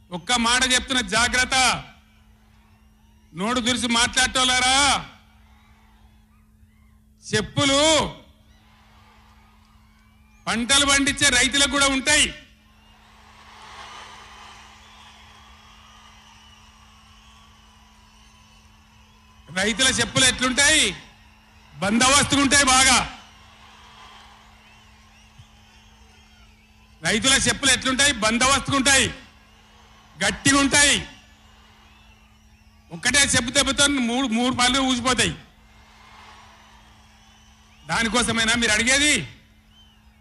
ఒక్క మాట చెప్తున్న జాగ్రత్త. నోడు దురిసి మాట్లాడటోలారా, చెప్పులు పంటలు పండించే రైతులకు కూడా ఉంటాయి. రైతుల చెప్పులు ఎట్లుంటాయి? బందోబస్తుగా ఉంటాయి. బాగా రైతుల చెప్పులు ఎట్లుంటాయి? బందోబస్తుగా ఉంటాయి, గట్టిగా ఉంటాయి. ఒక్కటే చెప్పు దెబ్బతో మూడు పళ్ళు ఊసిపోతాయి. దానికోసమైనా మీరు అడిగేది?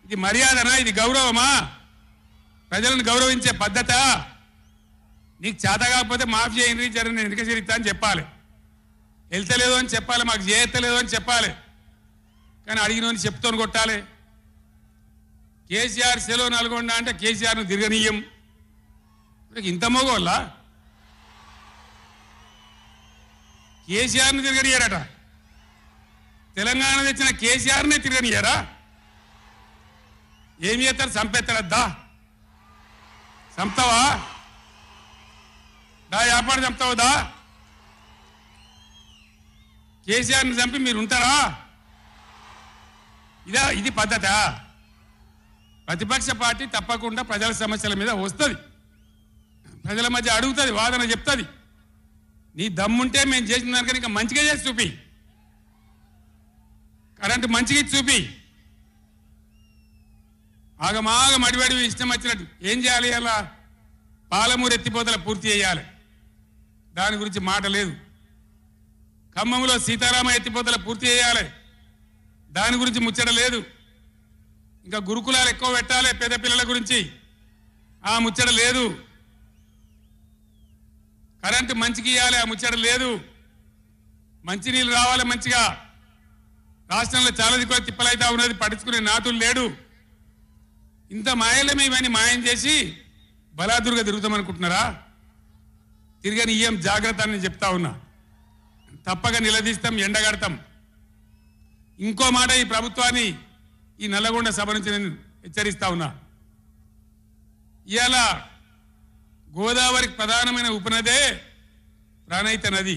ఇది మర్యాదనా? ఇది గౌరవమా? ప్రజలను గౌరవించే పద్ధత? నీకు చేత కాకపోతే మాఫీ చేయండి, జరగని ఎన్నిక చరిత్ర అని చెప్పాలి. వెళ్తలేదు అని చెప్పాలి, మాకు చేయలేదు అని చెప్పాలి. కానీ అడిగినోని చెప్తోని కొట్టాలి. కేసీఆర్ సెలవు నల్గొండ అంటే కేసీఆర్ను తిరగనీయం. ఇంత మోగోళ్ళ కేసీఆర్ను తిరగనియారట. తెలంగాణ తెచ్చిన కేసీఆర్నే తిరగనియారా? ఏమి చేస్తారు? చంపేస్తారద్దా? చంపుతావా? దా వ్యాపారం చంపుతావుదా? కేసీఆర్ని చంపి మీరు ఉంటారా? ఇది పద్ధత? ప్రతిపక్ష పార్టీ తప్పకుండా ప్రజల సమస్యల మీద వస్తుంది, ప్రజల మధ్య అడుగుతుంది, వాదన చెప్తుంది. నీ దమ్ముంటే మేము చేసిన దానికన్నా ఇంకా మంచిగా చేసి చూపి, కరెంటు మంచిగా చూపి. ఆగమాగం అడివడివి ఇష్టం వచ్చినట్టు ఏం చేయాలి? అలా పాలమూరు ఎత్తిపోతల పూర్తి చేయాలి, దాని గురించి మాట లేదు. ఖమ్మంలో సీతారామ ఎత్తిపోతల పూర్తి చేయాలి, దాని గురించి ముచ్చట లేదు. ఇంకా గురుకులాలు ఎక్కువ పెట్టాలి పేద పిల్లల గురించి, ఆ ముచ్చట లేదు. కరెంటు మంచిగా ఇవ్వాలి, ఆ ముచ్చట లేదు. మంచినీళ్ళు రావాలి మంచిగా. రాష్ట్రంలో చాలా దిక్కువ తిప్పలైతే ఉన్నది, పట్టించుకునే నాతులు లేడు. ఇంత మాయలమే ఇవన్నీ మాయం చేసి బలాదుర్గా తిరుగుతామనుకుంటున్నారా? తిరగని ఈఎం జాగ్రత్త అని చెప్తా ఉన్నా. తప్పక నిలదీస్తాం, ఎండగడతాం. ఇంకో మాట ఈ ప్రభుత్వాన్ని, ఈ నల్లగొండ సభ నుంచి నేను హెచ్చరిస్తా ఉన్నా. ఇవాళ గోదావరికి ప్రధానమైన ఉపనదే ప్రాణహిత నది.